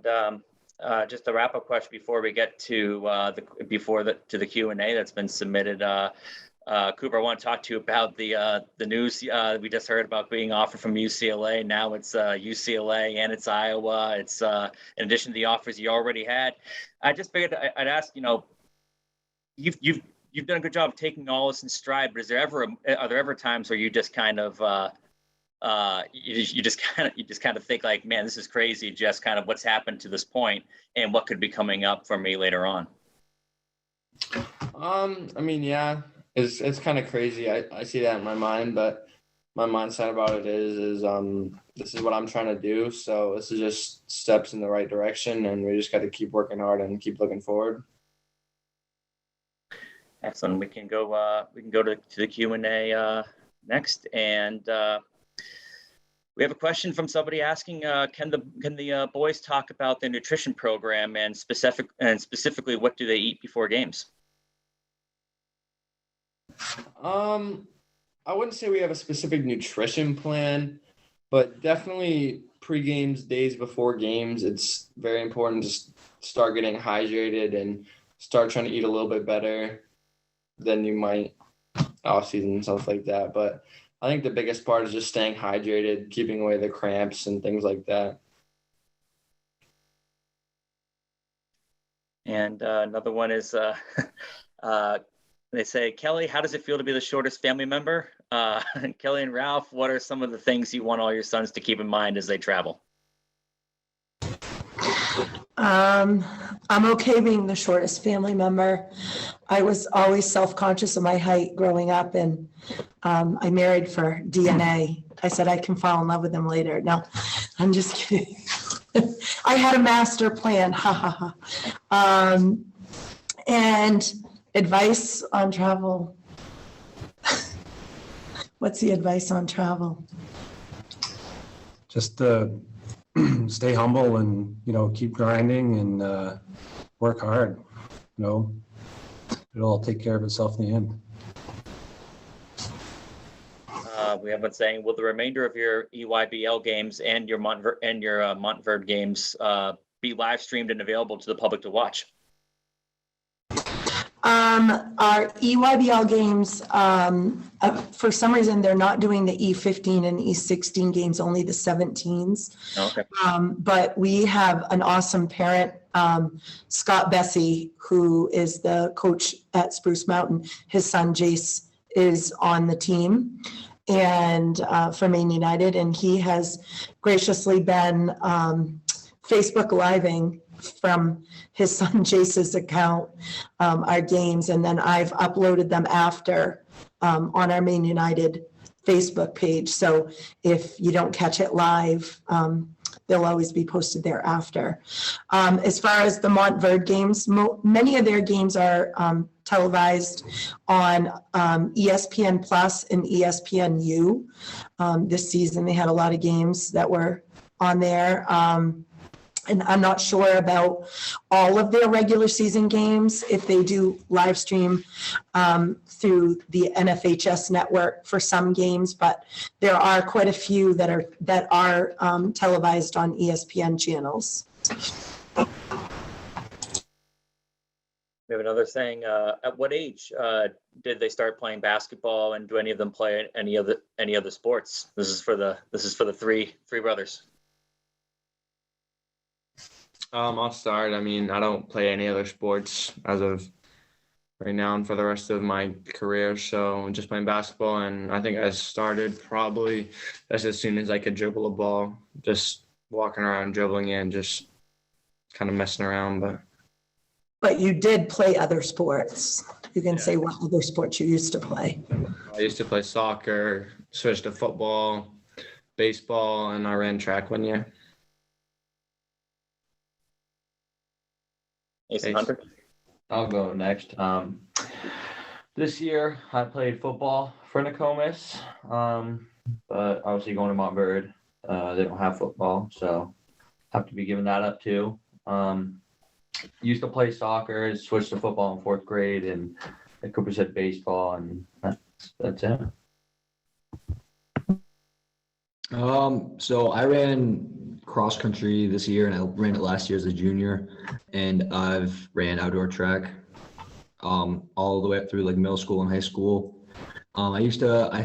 just a wrap-up question before we get to the Q&A that's been submitted. Cooper, I want to talk to you about the news we just heard about being offered from UCLA. Now it's UCLA and it's Iowa. It's in addition to the offers you already had. I just figured I'd ask. You've done a good job of taking all this in stride, but are there ever times where you just kind of you just kind of think like, man, this is crazy, just kind of what's happened to this point and what could be coming up for me later on?
Yeah, it's kind of crazy. I see that in my mind, but my mindset about it is this is what I'm trying to do. So this is just steps in the right direction, and we just got to keep working hard and keep looking forward.
Excellent. We can go to the Q&A next, and we have a question from somebody asking, can the boys talk about their nutrition program and specifically what do they eat before games?
I wouldn't say we have a specific nutrition plan, but definitely pre-games, days before games, it's very important to start getting hydrated and start trying to eat a little bit better than you might off season and stuff like that. But I think the biggest part is just staying hydrated, keeping away the cramps and things like that.
And another one is, they say, Kelly, how does it feel to be the shortest family member? Kelly and Ralph, what are some of the things you want all your sons to keep in mind as they travel?
I'm okay being the shortest family member. I was always self-conscious of my height growing up, and I married for DNA. I said I can fall in love with him later. No, I'm just kidding. I had a master plan. Ha ha ha. And advice on travel. What's the advice on travel?
Just stay humble and, keep grinding and work hard. It'll all take care of itself in the end.
We have been saying, will the remainder of your EYBL games and your Montverde games be live streamed and available to the public to watch?
Our EYBL games, for some reason, they're not doing the E15 and E16 games, only the 17s.
Okay.
But we have an awesome parent, Scott Bessie, who is the coach at Spruce Mountain. His son, Jace, is on the team and for Maine United, and he has graciously been Facebook Living from his son Jace's account, our games, and then I've uploaded them after on our Maine United Facebook page. So if you don't catch it live, they'll always be posted there after. As far as the Montverde games, many of their games are televised on ESPN Plus and ESPNU. This season they had a lot of games that were on there. And I'm not sure about all of their regular season games, if they do live stream through the NFHS network for some games, but there are quite a few that are televised on ESPN channels.
We have another thing. At what age did they start playing basketball, and do any of them play any other sports? This is for the three brothers.
I'll start. I don't play any other sports as of right now and for the rest of my career. So I'm just playing basketball, and I think I started probably as soon as I could dribble a ball, just walking around, dribbling in, just kind of messing around.
But you did play other sports. You can say what other sports you used to play.
I used to play soccer, switched to football, baseball, and I ran track one year.
Ace and Hunter?
I'll go next. This year I played football for Nokomis, but obviously going to Montverde, they don't have football, so have to be giving that up too. Used to play soccer, switched to football in 4th grade, and like Cooper said, baseball, and that's it.
So I ran cross country this year, and I ran it last year as a junior, and I've ran outdoor track all the way up through like middle school and high school. I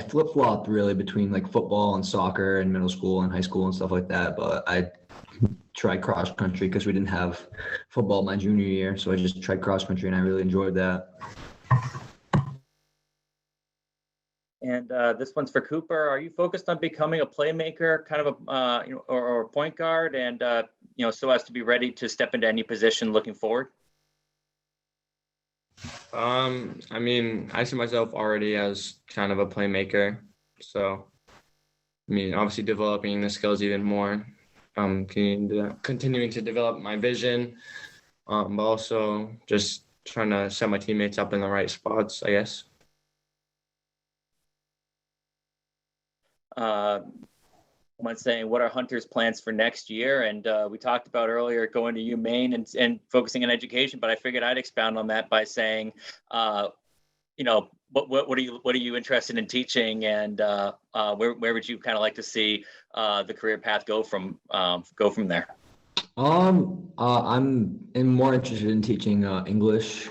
flip-flopped really between like football and soccer in middle school and high school and stuff like that, but I tried cross country because we didn't have football my junior year, so I just tried cross country and I really enjoyed that.
And this one's for Cooper. Are you focused on becoming a playmaker, kind of a or a point guard, and so as to be ready to step into any position looking forward?
I see myself already as kind of a playmaker. So, obviously developing the skills even more, continuing to develop my vision, but also just trying to set my teammates up in the right spots, I guess.
One saying, what are Hunter's plans for next year? And we talked about earlier going to Maine and focusing on education, but I figured I'd expound on that by saying, what are you interested in teaching, and where would you kind of like to see the career path go from there?
I'm more interested in teaching English.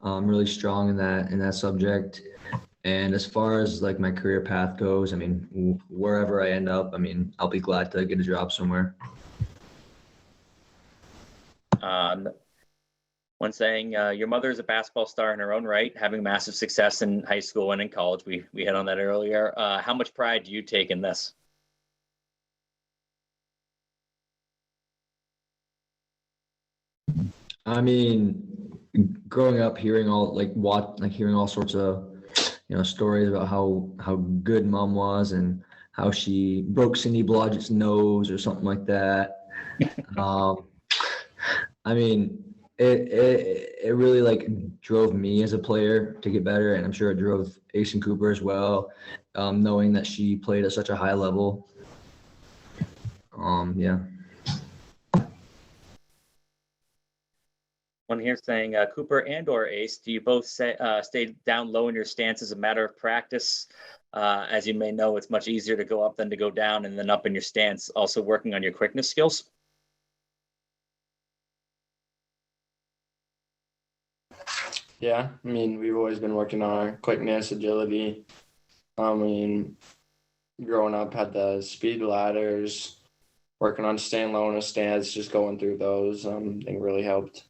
I'm really strong in that subject. And as far as like my career path goes, wherever I end up, I'll be glad to get a job somewhere.
One saying, your mother is a basketball star in her own right, having massive success in high school and in college. We hit on that earlier. How much pride do you take in this?
I mean, growing up, hearing hearing all sorts of, stories about how good mom was and how she broke Cindy Blodgett's nose or something like that. I mean, it really drove me as a player to get better, and I'm sure it drove Ace and Cooper as well, knowing that she played at such a high level. Yeah.
One here saying, Cooper and or Ace, do you both stay down low in your stance as a matter of practice? As you may know, it's much easier to go up than to go down, and then up in your stance, also working on your quickness skills.
Yeah, I mean, we've always been working on our quickness, agility. I mean, growing up, had the speed ladders, working on staying low in a stance, just going through those, I think really helped.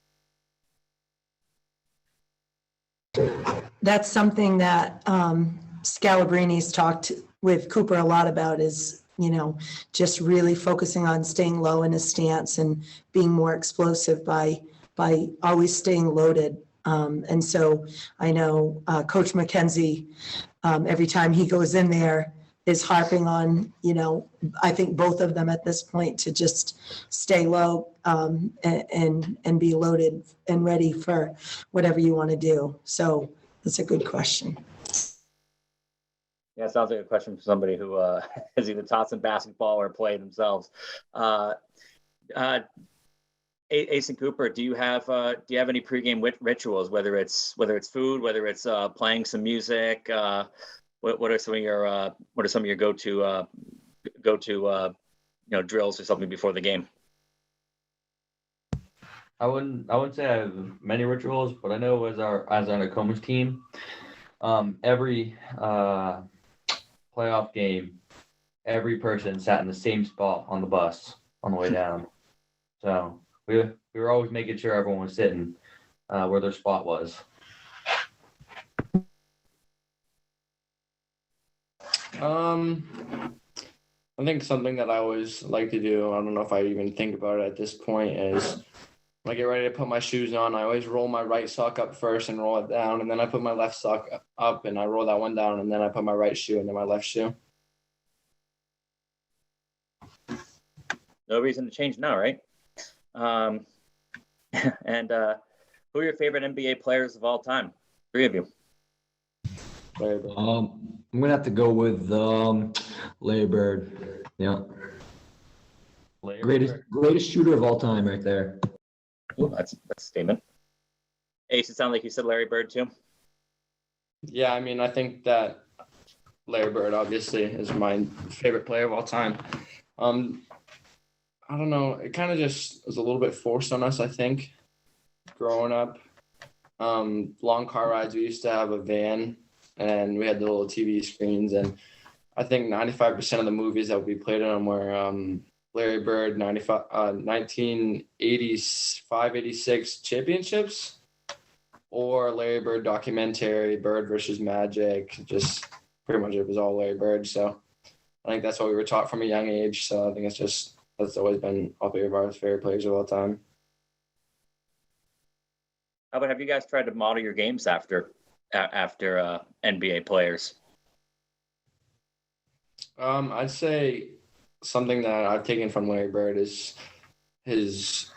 That's something that Scalabrini's talked with Cooper a lot about is, just really focusing on staying low in his stance and being more explosive by always staying loaded. And so I know Coach McKenzie, every time he goes in there, is harping on, I think both of them at this point to just stay low and be loaded and ready for whatever you want to do. So that's a good question.
Yeah, it sounds like a question for somebody who has either taught some basketball or played themselves. Ace and Cooper, do you have any pregame rituals? Whether it's food, whether it's playing some music. What are some of your go-to drills or something before the game?
I wouldn't say I have many rituals, but I know as our Nokomis team, every playoff game, every person sat in the same spot on the bus on the way down. So we were always making sure everyone was sitting where their spot was.
I think something that I always like to do, I don't know if I even think about it at this point, is when I get ready to put my shoes on, I always roll my right sock up first and roll it down, and then I put my left sock up and I roll that one down, and then I put my right shoe and then my left shoe.
No reason to change now, right? And who are your favorite NBA players of all time? 3 of you.
I'm gonna have to go with Larry Bird. Yeah, greatest shooter of all time, right there.
Ooh, that's a statement. Ace, it sounded like you said Larry Bird too.
Yeah, I mean, I think that Larry Bird obviously is my favorite player of all time. I don't know. It kind of just was a little bit forced on us, I think, growing up. Long car rides, we used to have a van, and we had the little TV screens, and I think 95% of the movies that we played on were Larry Bird 1985, 86 championships, or Larry Bird documentary, Bird versus Magic. Just pretty much it was all Larry Bird. So I think that's what we were taught from a young age. So I think that's always been all 3 of our favorite players of all time.
How about have you guys tried to model your games after NBA players?
I'd say something that I've taken from Larry Bird is his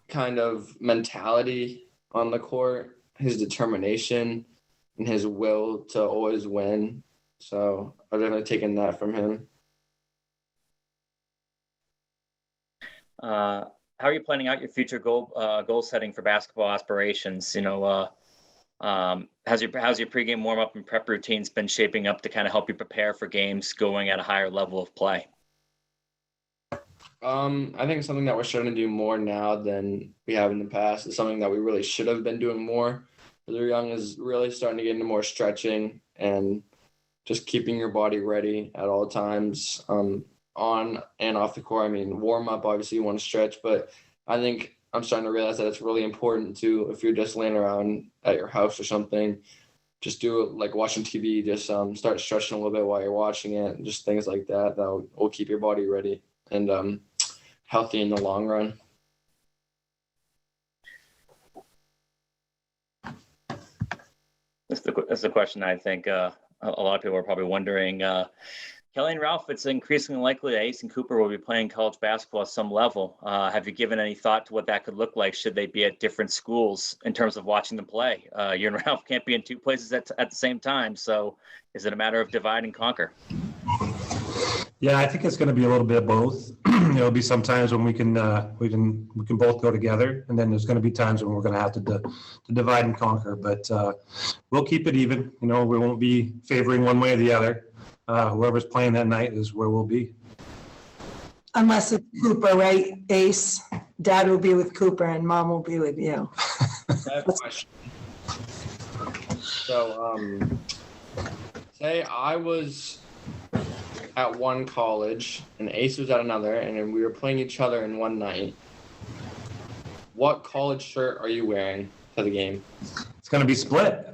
kind of mentality on the court, his determination, and his will to always win. So I've definitely taken that from him.
How are you planning out your future goal setting for basketball aspirations? How's your pregame warm up and prep routines been shaping up to kind of help you prepare for games going at a higher level of play?
I think something that we're starting to do more now than we have in the past is something that we really should have been doing more. Because we're young is really starting to get into more stretching and just keeping your body ready at all times, on and off the court. I mean, warm up, obviously you want to stretch, but I think I'm starting to realize that it's really important to, if you're just laying around at your house or something, just do it like watching TV, just start stretching a little bit while you're watching it, and just things like that will keep your body ready and healthy in the long run.
That's the question I think a lot of people are probably wondering. Kelly and Ralph, it's increasingly likely that Ace and Cooper will be playing college basketball at some level. Have you given any thought to what that could look like should they be at different schools in terms of watching them play? You and Ralph can't be in two places at the same time. So is it a matter of divide and conquer?
Yeah, I think it's going to be a little bit of both. There'll be some times when we can both go together, and then there's going to be times when we're going to have to divide and conquer. But we'll keep it even. We won't be favoring one way or the other. Whoever's playing that night is where we'll be.
Unless it's Cooper, right, Ace? Dad will be with Cooper and Mom will be with you.
I have a question. So, say I was at one college and Ace was at another, and then we were playing each other in one night. What college shirt are you wearing to the game?
It's going to be split.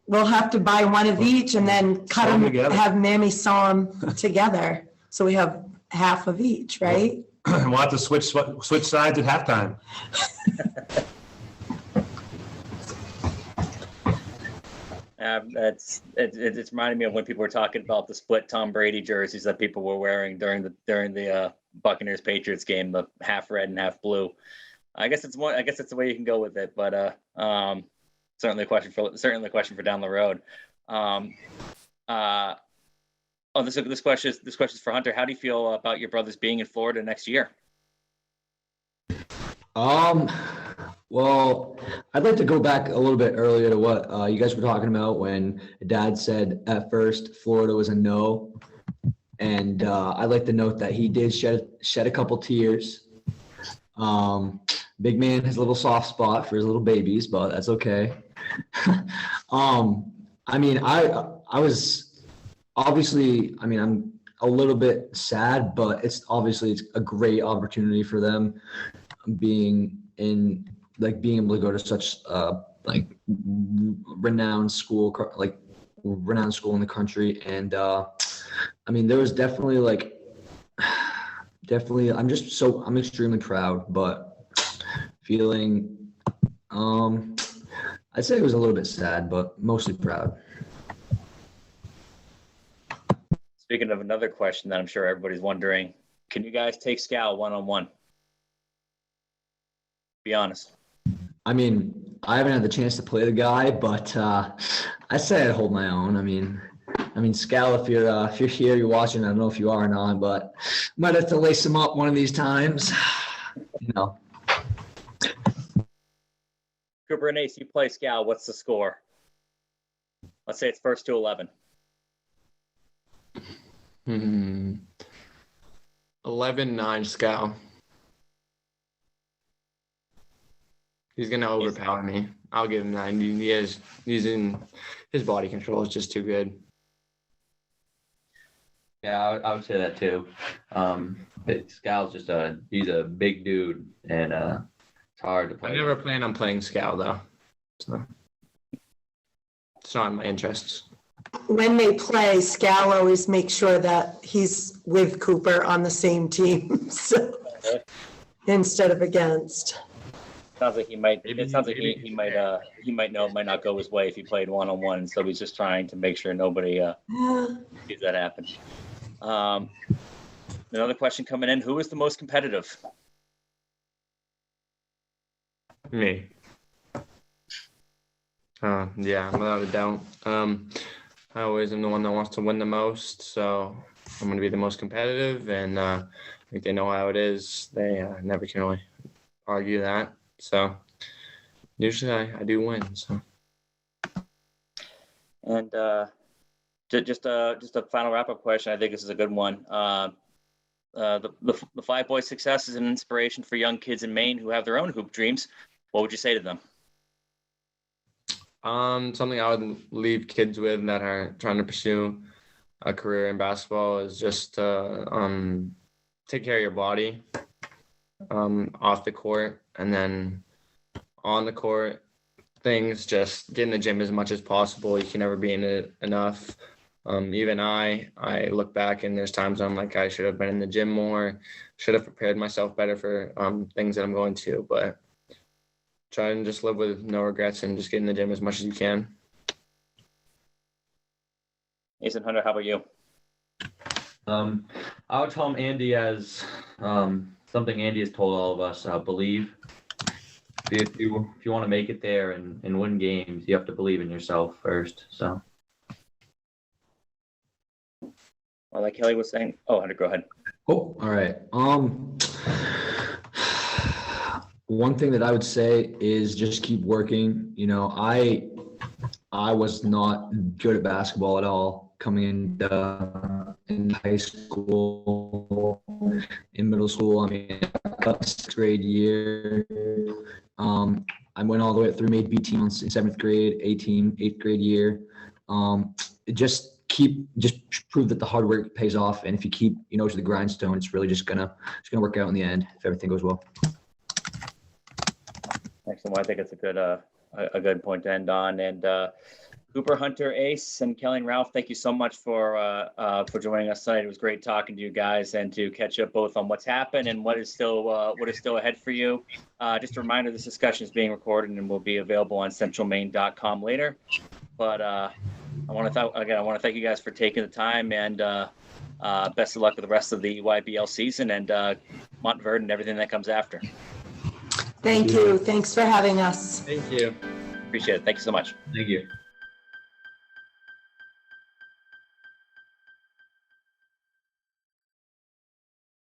We'll have to buy one of each and then cut
Sew 'em
them,
together.
have Mammy sew them together. So we have half of each, right?
We'll have to switch sides at halftime.
It's reminding me of when people were talking about the split Tom Brady jerseys that people were wearing during the Buccaneers Patriots game, the half red and half blue. I guess it's the way you can go with it, but certainly a question for down the road. This question is for Hunter. How do you feel about your brothers being in Florida next year?
Well, I'd like to go back a little bit earlier to what you guys were talking about when Dad said at first Florida was a no. And I'd like to note that he did shed a couple tears. Big man has a little soft spot for his little babies, but that's okay. I mean, I was obviously, I mean, I'm a little bit sad, but it's a great opportunity for them being able to go to such renowned school in the country. And I mean, there was definitely I'm extremely proud, but feeling I'd say it was a little bit sad, but mostly proud.
Speaking of another question that I'm sure everybody's wondering, can you guys take Scal one-on-one? Be honest.
I mean, I haven't had the chance to play the guy, but I say I'd hold my own. I mean, Scal, if you're here, you're watching. I don't know if you are or not, but might have to lace him up one of these times.
Cooper and Ace, you play Scal. What's the score? Let's say it's first to 11.
11-9 Scal. He's gonna overpower me. I'll give him 9. He's in his body control is just too good.
Yeah, I would say that too. Scal's he's a big dude, and it's hard to play.
I never plan on playing Scal though, so it's not in my interests.
When they play, Scal always makes sure that he's with Cooper on the same team, so, instead of against.
Sounds like he might. It sounds like he might know it might not go his way if he played one-on-one. So he's just trying to make sure nobody sees that happen. Another question coming in: who is the most competitive?
Me. Yeah, without a doubt. I always am the one that wants to win the most, so I'm going to be the most competitive, and I think they know how it is. They never can really argue that. So usually I do win. So.
And just a final wrap-up question. I think this is a good one. The Five Boys' success is an inspiration for young kids in Maine who have their own hoop dreams. What would you say to them?
Something I would leave kids with that are trying to pursue a career in basketball is just take care of your body off the court, and then on the court, things just get in the gym as much as possible. You can never be in it enough. Even I look back and there's times I'm like, I should have been in the gym more, should have prepared myself better for things that I'm going to, but try and just live with no regrets and just get in the gym as much as you can.
Ace and Hunter, how about you?
I would tell him Andy as something Andy has told all of us, believe. If you want to make it there and win games, you have to believe in yourself first. So.
Well, like Kelly was saying. Oh, Hunter, go ahead.
Oh, all right. One thing that I would say is just keep working. You know, I was not good at basketball at all coming in high school, in middle school. I mean, up 6th grade year. I went all the way through, made B teams in 7th grade, A team, 8th grade year. Just prove that the hard work pays off, and if you keep to the grindstone, it's really just gonna work out in the end if everything goes well.
Excellent. Well, I think it's a good point to end on. And Cooper, Hunter, Ace, and Kelly and Ralph, thank you so much for joining us tonight. It was great talking to you guys and to catch up both on what's happened and what is still ahead for you. Just a reminder, this discussion is being recorded and will be available on centralmaine.com later. But I want to thank you guys for taking the time, and best of luck with the rest of the YBL season and Montverde and everything that comes after.
Thank you. Thanks for having us.
Thank you.
Appreciate it. Thank you so much.
Thank you.